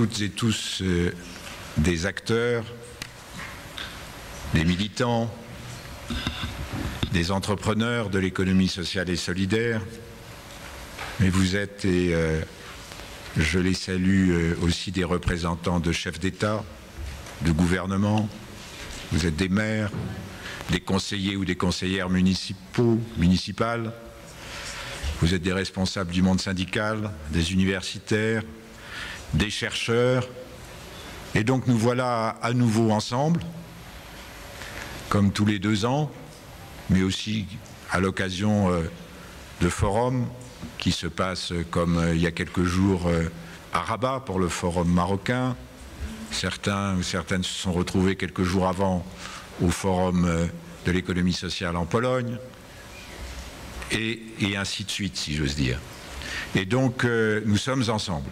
toutes et tous des acteurs, des militants, des entrepreneurs de l'économie sociale et solidaire, mais vous êtes, et je les salue, aussi des représentants de chefs d'État, de gouvernement, vous êtes des maires, des conseillers ou des conseillères municipales, vous êtes des responsables du monde syndical, des universitaires, des chercheurs, et donc nous voilà à nouveau ensemble, comme tous les 2 ans, mais aussi à l'occasion de forums qui se passent comme il y a quelques jours à Rabat pour le forum marocain. Certains ou certaines se sont retrouvés quelques jours avant au forum de l'économie sociale en Pologne, et ainsi de suite, si j'ose dire. Et donc nous sommes ensemble.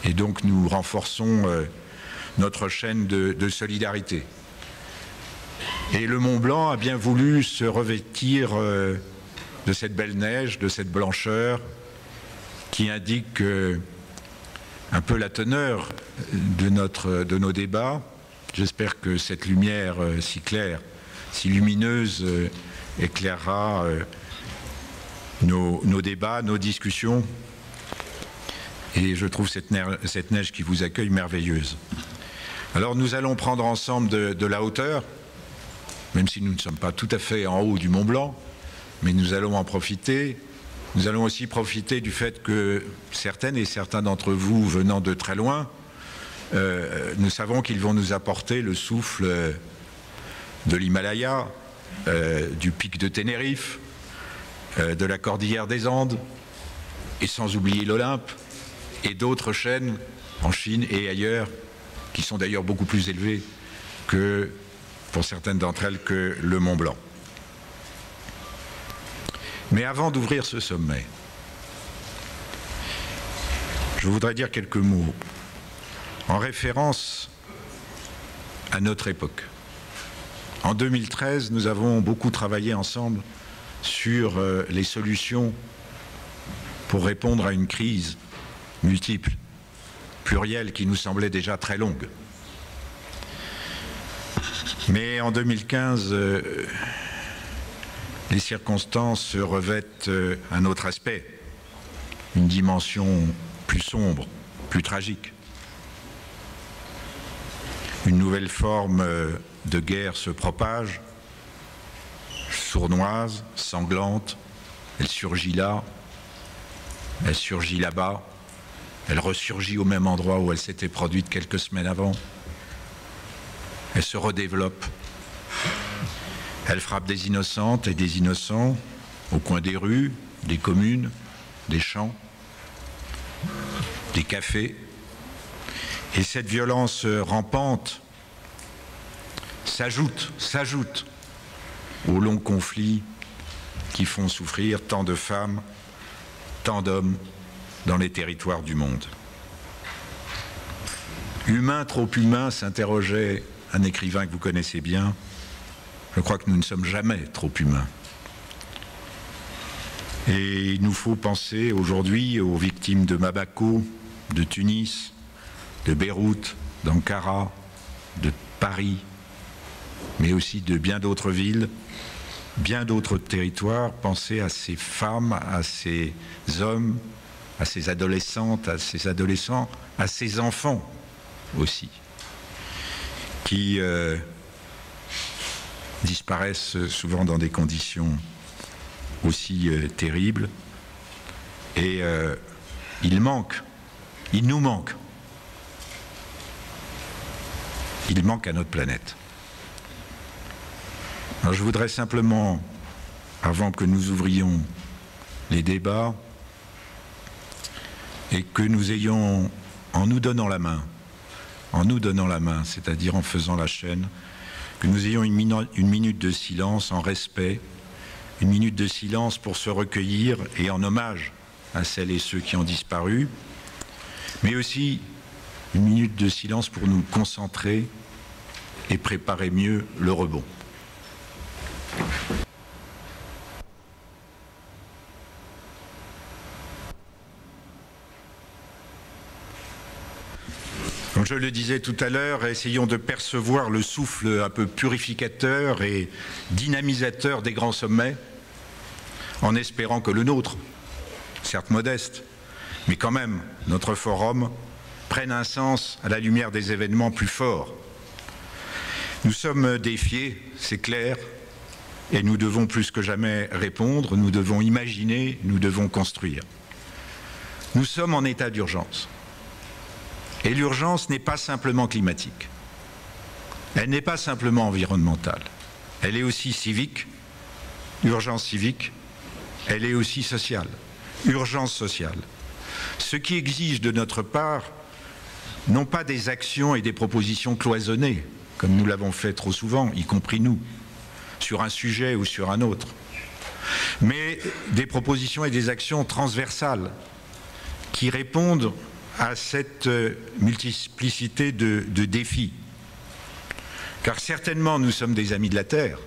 Et donc nous renforçons notre chaîne de solidarité. Et le Mont Blanc a bien voulu se revêtir de cette belle neige, de cette blancheur qui indique un peu la teneur de nos débats. J'espère que cette lumière si claire, si lumineuse, éclairera nos débats, nos discussions. Et je trouve cette neige qui vous accueille merveilleuse. Alors nous allons prendre ensemble de la hauteur, même si nous ne sommes pas tout à fait en haut du Mont Blanc, mais nous allons en profiter. Nous allons aussi profiter du fait que certaines et certains d'entre vous venant de très loin, nous savons qu'ils vont nous apporter le souffle de l'Himalaya, du pic de Tenerife, de la cordillère des Andes, et sans oublier l'Olympe, et d'autres chaînes en Chine et ailleurs, qui sont d'ailleurs beaucoup plus élevées que, pour certaines d'entre elles, que le Mont Blanc. Mais avant d'ouvrir ce sommet, je voudrais dire quelques mots en référence à notre époque. En 2013, nous avons beaucoup travaillé ensemble sur les solutions pour répondre à une crise multiple, plurielle, qui nous semblait déjà très longue. Mais en 2015, les circonstances revêtent un autre aspect, une dimension plus sombre, plus tragique. Une nouvelle forme de guerre se propage, sournoise, sanglante. Elle surgit là, elle surgit là-bas, elle ressurgit au même endroit où elle s'était produite quelques semaines avant. Elle se redéveloppe. Elle frappe des innocentes et des innocents au coin des rues, des communes, des champs, des cafés. Et cette violence rampante s'ajoute aux longs conflits qui font souffrir tant de femmes, tant d'hommes dans les territoires du monde. Humain, trop humain, s'interrogeait un écrivain que vous connaissez bien. Je crois que nous ne sommes jamais trop humains. Et il nous faut penser aujourd'hui aux victimes de Bamako, de Tunis, de Beyrouth, d'Ankara, de Paris, mais aussi de bien d'autres villes, bien d'autres territoires. Penser à ces femmes, à ces hommes, à ces adolescentes, à ces adolescents, à ces enfants aussi, qui disparaissent souvent dans des conditions aussi terribles. Et il nous manque. Il manque à notre planète. Alors je voudrais simplement, avant que nous ouvrions les débats, et que nous ayons, en nous donnant la main, c'est-à-dire en faisant la chaîne, que nous ayons une minute de silence en respect, une minute de silence pour se recueillir et en hommage à celles et ceux qui ont disparu, mais aussi une minute de silence pour nous concentrer et préparer mieux le rebond. Comme je le disais tout à l'heure, essayons de percevoir le souffle un peu purificateur et dynamisateur des grands sommets, en espérant que le nôtre, certes modeste, mais quand même notre forum, prenne un sens à la lumière des événements plus forts. Nous sommes défiés, c'est clair, et nous devons plus que jamais répondre, nous devons imaginer, nous devons construire. Nous sommes en état d'urgence. Et l'urgence n'est pas simplement climatique. Elle n'est pas simplement environnementale. Elle est aussi civique, urgence civique. Elle est aussi sociale, urgence sociale. Ce qui exige de notre part, non pas des actions et des propositions cloisonnées, comme nous l'avons fait trop souvent, y compris nous, sur un sujet ou sur un autre, mais des propositions et des actions transversales qui répondent à cette multiplicité de défis. Car certainement nous sommes des amis de la Terre,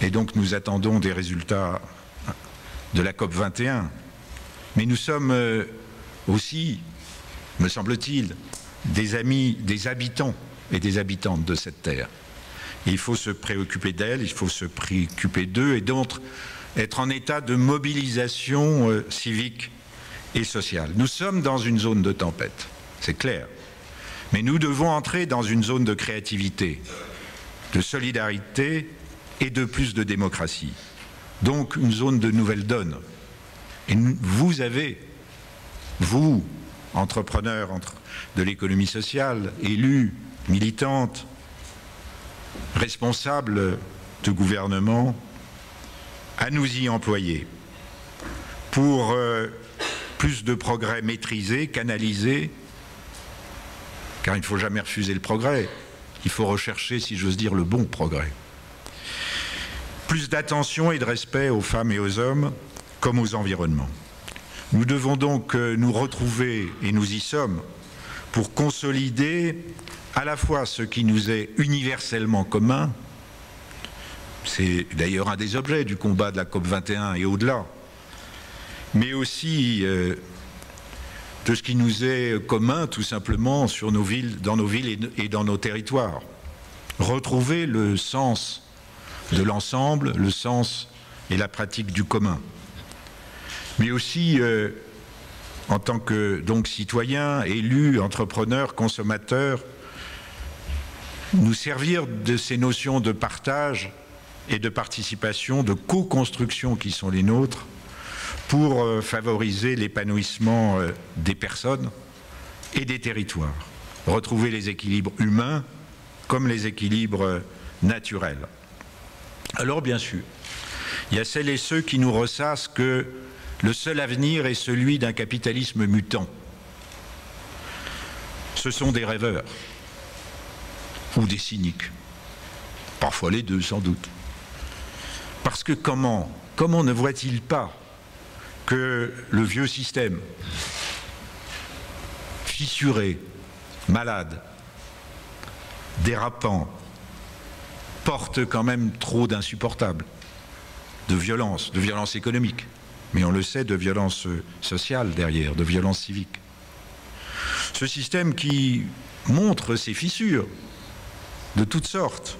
et donc nous attendons des résultats de la COP 21, mais nous sommes aussi, me semble-t-il, des amis, des habitants et des habitantes de cette terre. Et il faut se préoccuper d'elles, il faut se préoccuper d'eux et donc être en état de mobilisation civique et sociale. Nous sommes dans une zone de tempête, c'est clair, mais nous devons entrer dans une zone de créativité, de solidarité et de plus de démocratie. Donc une zone de nouvelle donne. Et vous avez, vous, entrepreneurs de l'économie sociale, élus, militantes, responsables de gouvernement, à nous y employer pour plus de progrès maîtrisés, canalisés, car il ne faut jamais refuser le progrès, il faut rechercher, si j'ose dire, le bon progrès. Plus d'attention et de respect aux femmes et aux hommes comme aux environnements. Nous devons donc nous retrouver, et nous y sommes, pour consolider à la fois ce qui nous est universellement commun, c'est d'ailleurs un des objets du combat de la COP 21 et au-delà, mais aussi de ce qui nous est commun tout simplement sur nos villes, dans nos villes et dans nos territoires. Retrouver le sens de l'ensemble, le sens et la pratique du commun. Mais aussi, en tant que donc citoyens, élus, entrepreneurs, consommateurs, nous servir de ces notions de partage et de participation, de co-construction qui sont les nôtres, pour favoriser l'épanouissement des personnes et des territoires. Retrouver les équilibres humains comme les équilibres naturels. Alors bien sûr, il y a celles et ceux qui nous ressassent que le seul avenir est celui d'un capitalisme mutant. Ce sont des rêveurs ou des cyniques, parfois les deux sans doute. Parce que comment ne voit-il pas que le vieux système, fissuré, malade, dérapant, porte quand même trop d'insupportables, de violence économique, mais on le sait, de violence sociale derrière, de violence civique. Ce système qui montre ses fissures de toutes sortes,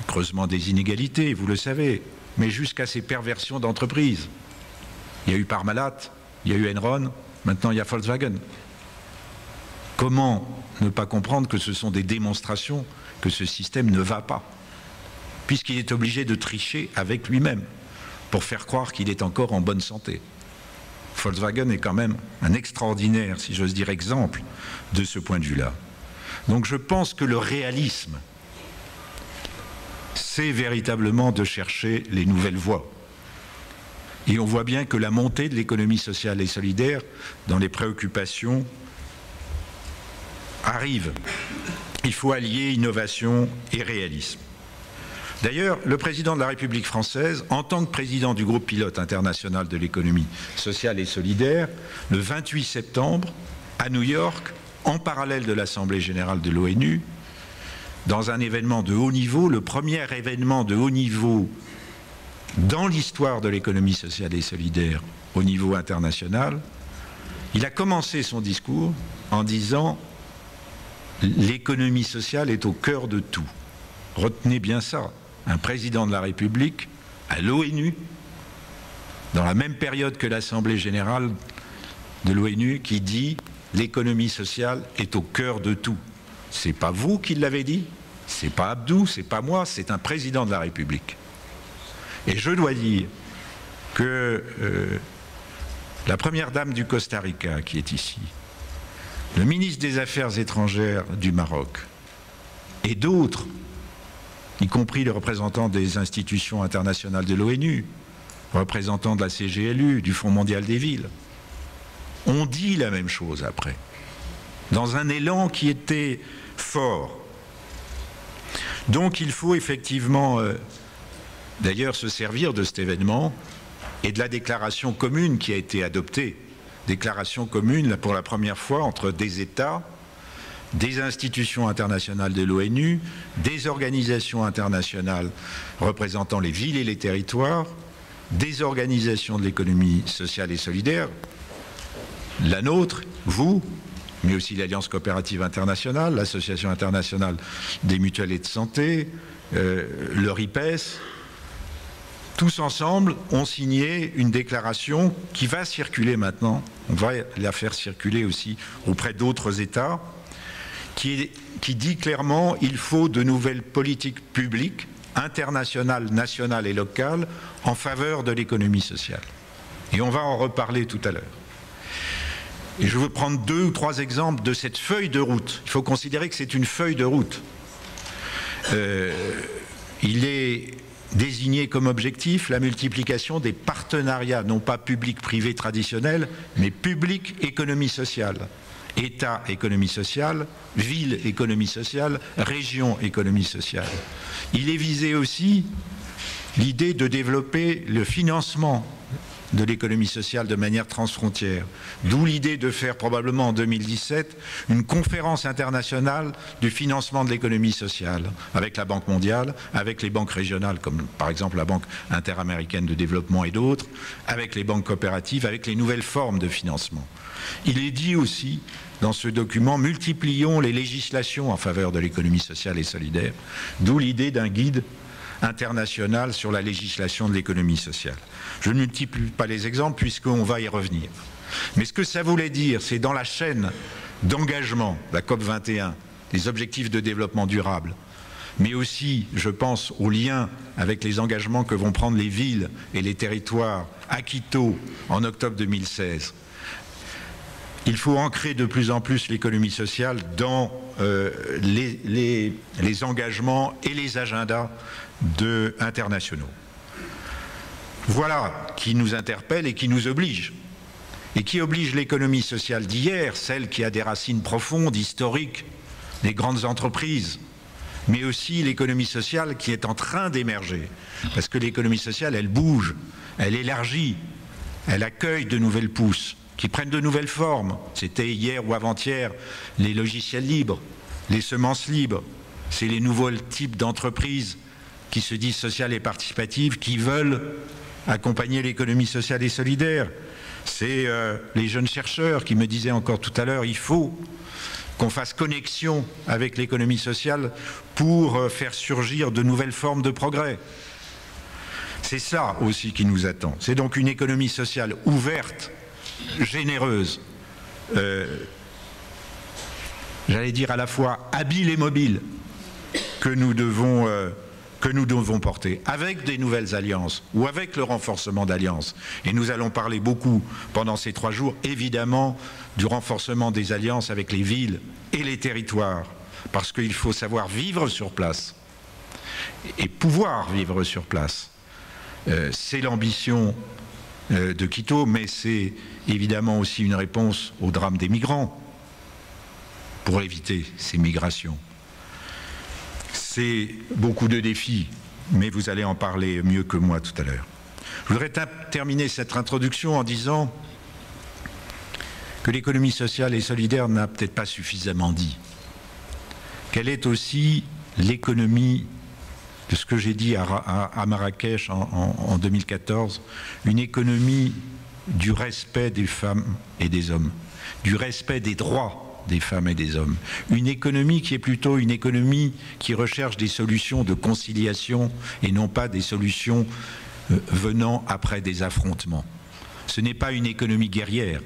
creusement des inégalités, vous le savez, mais jusqu'à ces perversions d'entreprise. Il y a eu Parmalat, il y a eu Enron, maintenant il y a Volkswagen. Comment ne pas comprendre que ce sont des démonstrations que ce système ne va pas, puisqu'il est obligé de tricher avec lui-même pour faire croire qu'il est encore en bonne santé. Volkswagen est quand même un extraordinaire, si j'ose dire, exemple de ce point de vue-là. Donc je pense que le réalisme, c'est véritablement de chercher les nouvelles voies. Et on voit bien que la montée de l'économie sociale et solidaire dans les préoccupations arrive. Il faut allier innovation et réalisme. D'ailleurs, le président de la République française, en tant que président du groupe pilote international de l'économie sociale et solidaire, le 28 septembre, à New York, en parallèle de l'Assemblée générale de l'ONU, dans un événement de haut niveau, le premier événement de haut niveau dans l'histoire de l'économie sociale et solidaire au niveau international, il a commencé son discours en disant l'économie sociale est au cœur de tout. Retenez bien ça. Un président de la République à l'ONU, dans la même période que l'Assemblée générale de l'ONU, qui dit l'économie sociale est au cœur de tout. C'est pas vous qui l'avez dit, c'est pas Abdou, c'est pas moi, c'est un président de la République. Et je dois dire que la première dame du Costa Rica qui est ici, le ministre des Affaires étrangères du Maroc et d'autres, y compris les représentants des institutions internationales de l'ONU, représentants de la CGLU, du Fonds mondial des villes, ont dit la même chose après, dans un élan qui était fort. Donc il faut effectivement, d'ailleurs, se servir de cet événement et de la déclaration commune qui a été adoptée, déclaration commune pour la première fois entre des États, des institutions internationales de l'ONU, des organisations internationales représentant les villes et les territoires, des organisations de l'économie sociale et solidaire, la nôtre, vous, mais aussi l'Alliance coopérative internationale, l'Association internationale des mutuelles et de santé, le RIPES, tous ensemble ont signé une déclaration qui va circuler maintenant, on va la faire circuler aussi auprès d'autres États, qui dit clairement qu'il faut de nouvelles politiques publiques, internationales, nationales et locales, en faveur de l'économie sociale. Et on va en reparler tout à l'heure. Et je veux prendre 2 ou 3 exemples de cette feuille de route. Il faut considérer que c'est une feuille de route. Il est désigné comme objectif la multiplication des partenariats, non pas public-privé traditionnels, mais public-économie sociale. État, économie sociale, ville, économie sociale, région, économie sociale. Il est visé aussi l'idée de développer le financement de l'économie sociale de manière transfrontière. D'où l'idée de faire probablement en 2017 une conférence internationale du financement de l'économie sociale avec la Banque mondiale, avec les banques régionales comme par exemple la Banque interaméricaine de développement et d'autres, avec les banques coopératives, avec les nouvelles formes de financement. Il est dit aussi dans ce document, multiplions les législations en faveur de l'économie sociale et solidaire, d'où l'idée d'un guide international sur la législation de l'économie sociale. Je ne multiplie pas les exemples puisqu'on va y revenir. Mais ce que ça voulait dire, c'est dans la chaîne d'engagement, la COP 21, les objectifs de développement durable, mais aussi, je pense, au lien avec les engagements que vont prendre les villes et les territoires à Quito en octobre 2016. Il faut ancrer de plus en plus l'économie sociale dans les engagements et les agendas internationaux. Voilà qui nous interpelle et qui nous oblige. Et qui oblige l'économie sociale d'hier, celle qui a des racines profondes, historiques, les grandes entreprises, mais aussi l'économie sociale qui est en train d'émerger. Parce que l'économie sociale, elle bouge, elle élargit, elle accueille de nouvelles pousses, qui prennent de nouvelles formes. C'était hier ou avant-hier les logiciels libres, les semences libres. C'est les nouveaux types d'entreprises qui se disent sociales et participatives, qui veulent accompagner l'économie sociale et solidaire. C'est les jeunes chercheurs qui me disaient encore tout à l'heure, il faut qu'on fasse connexion avec l'économie sociale pour faire surgir de nouvelles formes de progrès. C'est ça aussi qui nous attend. C'est donc une économie sociale ouverte, généreuse, j'allais dire à la fois habile et mobile, que nous devons porter, avec des nouvelles alliances ou avec le renforcement d'alliances. Et nous allons parler beaucoup pendant ces 3 jours, évidemment, du renforcement des alliances avec les villes et les territoires, parce qu'il faut savoir vivre sur place et pouvoir vivre sur place. C'est l'ambition de Quito, mais c'est évidemment aussi une réponse au drame des migrants pour éviter ces migrations. C'est beaucoup de défis, mais vous allez en parler mieux que moi tout à l'heure. Je voudrais terminer cette introduction en disant que l'économie sociale et solidaire n'a peut-être pas suffisamment dit, qu'elle est aussi l'économie de ce que j'ai dit à Marrakech en 2014, une économie du respect des femmes et des hommes, du respect des droits droits des femmes et des hommes. Une économie qui est plutôt une économie qui recherche des solutions de conciliation et non pas des solutions venant après des affrontements. Ce n'est pas une économie guerrière,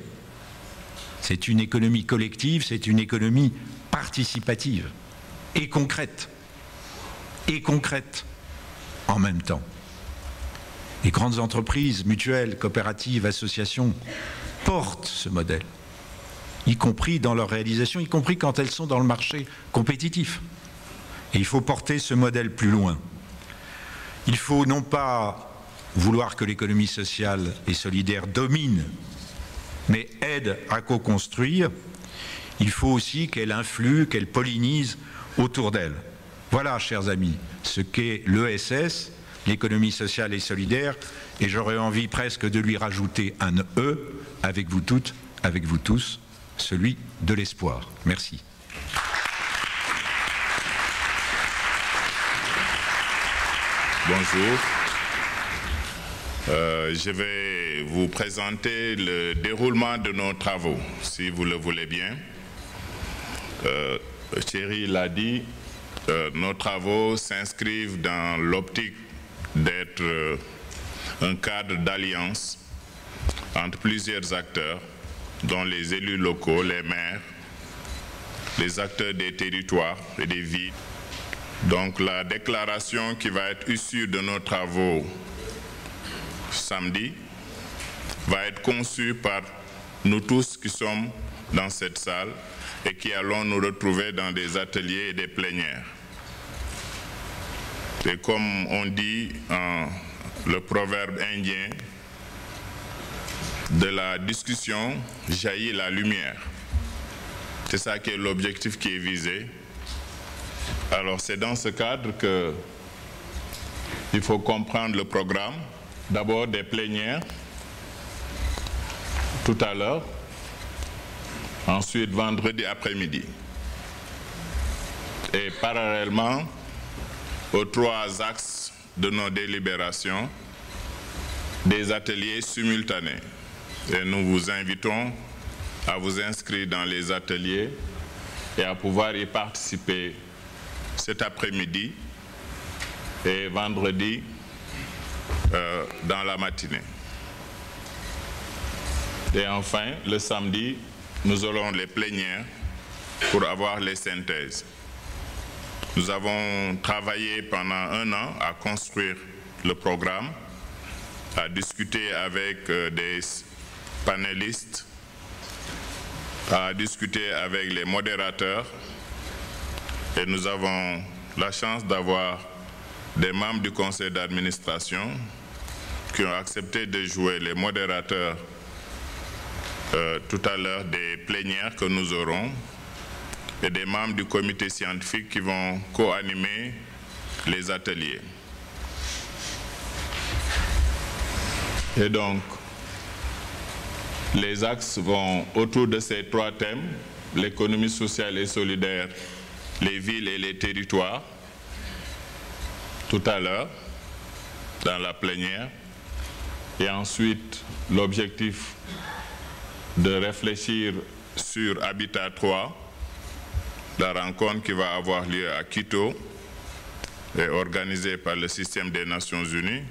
c'est une économie collective, c'est une économie participative et concrète en même temps. Les grandes entreprises, mutuelles, coopératives, associations portent ce modèle, y compris dans leur réalisation, y compris quand elles sont dans le marché compétitif. Et il faut porter ce modèle plus loin. Il faut non pas vouloir que l'économie sociale et solidaire domine, mais aide à co-construire. Il faut aussi qu'elle influe, qu'elle pollinise autour d'elle. Voilà, chers amis, ce qu'est l'ESS, l'économie sociale et solidaire, et j'aurais envie presque de lui rajouter un E, avec vous toutes, avec vous tous, celui de l'espoir. Merci. Bonjour. Je vais vous présenter le déroulement de nos travaux, si vous le voulez bien. Thierry l'a dit, nos travaux s'inscrivent dans l'optique d'être un cadre d'alliance entre plusieurs acteurs, dont les élus locaux, les maires, les acteurs des territoires et des villes. Donc la déclaration qui va être issue de nos travaux samedi va être conçue par nous tous qui sommes dans cette salle et qui allons nous retrouver dans des ateliers et des plénières. Et comme on dit en le proverbe indien, de la discussion jaillit la lumière. C'est ça qui est l'objectif qui est visé. Alors c'est dans ce cadre qu'il faut comprendre le programme. D'abord des plénières, tout à l'heure, ensuite vendredi après-midi. Et parallèlement aux trois axes de nos délibérations, des ateliers simultanés. Et nous vous invitons à vous inscrire dans les ateliers et à pouvoir y participer cet après-midi et vendredi dans la matinée. Et enfin, le samedi, nous aurons les plénières pour avoir les synthèses. Nous avons travaillé pendant un an à construire le programme, à discuter avec des panélistes, à discuter avec les modérateurs, et nous avons la chance d'avoir des membres du conseil d'administration qui ont accepté de jouer les modérateurs tout à l'heure des plénières que nous aurons, et des membres du comité scientifique qui vont co-animer les ateliers. Et donc, les axes vont autour de ces trois thèmes: l'économie sociale et solidaire, les villes et les territoires, tout à l'heure, dans la plénière, et ensuite l'objectif de réfléchir sur Habitat 3, la rencontre qui va avoir lieu à Quito et organisée par le système des Nations Unies.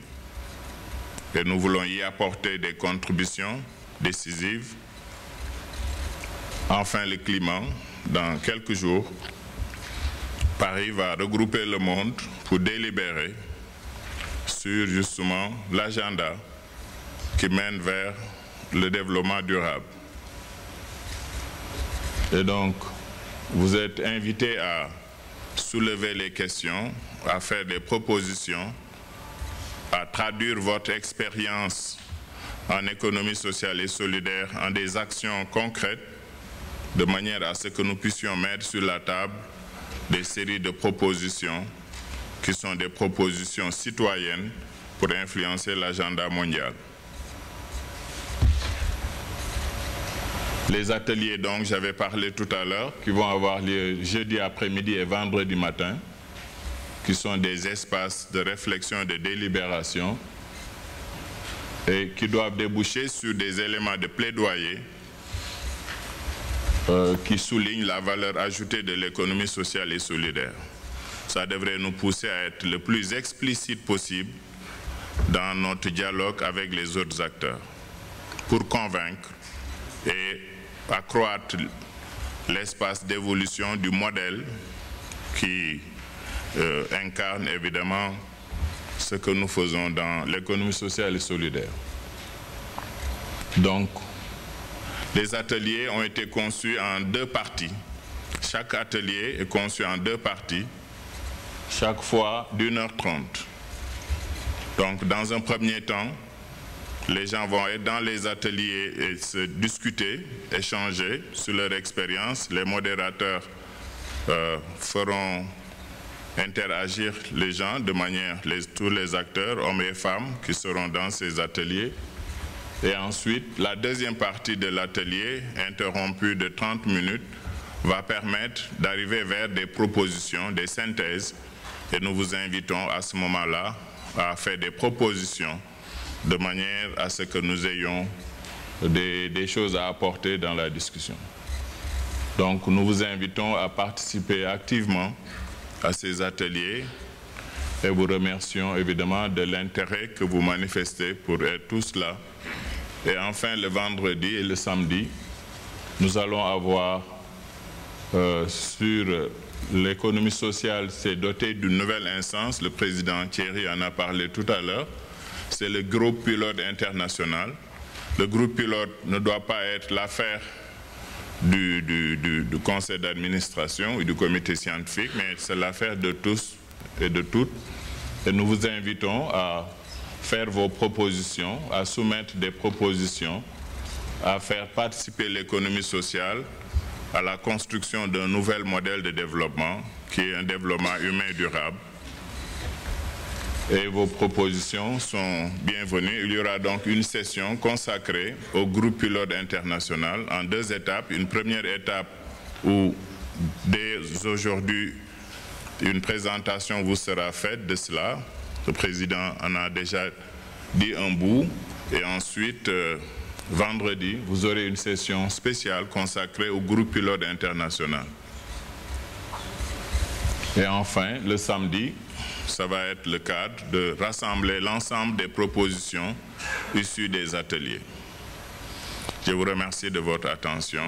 Et nous voulons y apporter des contributions décisives. Enfin, le climat. Dans quelques jours, Paris va regrouper le monde pour délibérer sur justement l'agenda qui mène vers le développement durable. Et donc, vous êtes invités à soulever les questions, à faire des propositions, à traduire votre expérience en économie sociale et solidaire en des actions concrètes, de manière à ce que nous puissions mettre sur la table des séries de propositions qui sont des propositions citoyennes pour influencer l'agenda mondial. Les ateliers, donc, j'avais parlé tout à l'heure, qui vont avoir lieu jeudi après-midi et vendredi matin, qui sont des espaces de réflexion et de délibération et qui doivent déboucher sur des éléments de plaidoyer qui souligne la valeur ajoutée de l'économie sociale et solidaire. Ça devrait nous pousser à être le plus explicite possible dans notre dialogue avec les autres acteurs pour convaincre et accroître l'espace d'évolution du modèle qui incarne évidemment ce que nous faisons dans l'économie sociale et solidaire. Donc, les ateliers ont été conçus en 2 parties. Chaque atelier est conçu en 2 parties, chaque fois d'1h30. Donc, dans un premier temps, les gens vont être dans les ateliers et se discuter, échanger sur leur expérience. Les modérateurs feront interagir les gens de manière, tous les acteurs, hommes et femmes, qui seront dans ces ateliers. Et ensuite, la deuxième partie de l'atelier, interrompue de 30 minutes, va permettre d'arriver vers des propositions, des synthèses. Et nous vous invitons à ce moment-là à faire des propositions de manière à ce que nous ayons des choses à apporter dans la discussion. Donc nous vous invitons à participer activement à ces ateliers et vous remercions évidemment de l'intérêt que vous manifestez pour être tous là. Et enfin, le vendredi et le samedi, nous allons avoir sur l'économie sociale, c'est doté d'une nouvelle instance. Le président Thierry en a parlé tout à l'heure. C'est le groupe pilote international. Le groupe pilote ne doit pas être l'affaire du conseil d'administration ou du comité scientifique, mais c'est l'affaire de tous et de toutes. Et nous vous invitons à faire vos propositions, à soumettre des propositions, à faire participer l'économie sociale à la construction d'un nouvel modèle de développement qui est un développement humain durable. Et vos propositions sont bienvenues. Il y aura donc une session consacrée au groupe pilote international en 2 étapes. Une première étape où, dès aujourd'hui, une présentation vous sera faite de cela. Le président en a déjà dit un bout. Et ensuite, vendredi, vous aurez une session spéciale consacrée au groupe pilote international. Et enfin, le samedi, ça va être le cadre de rassembler l'ensemble des propositions issues des ateliers. Je vous remercie de votre attention.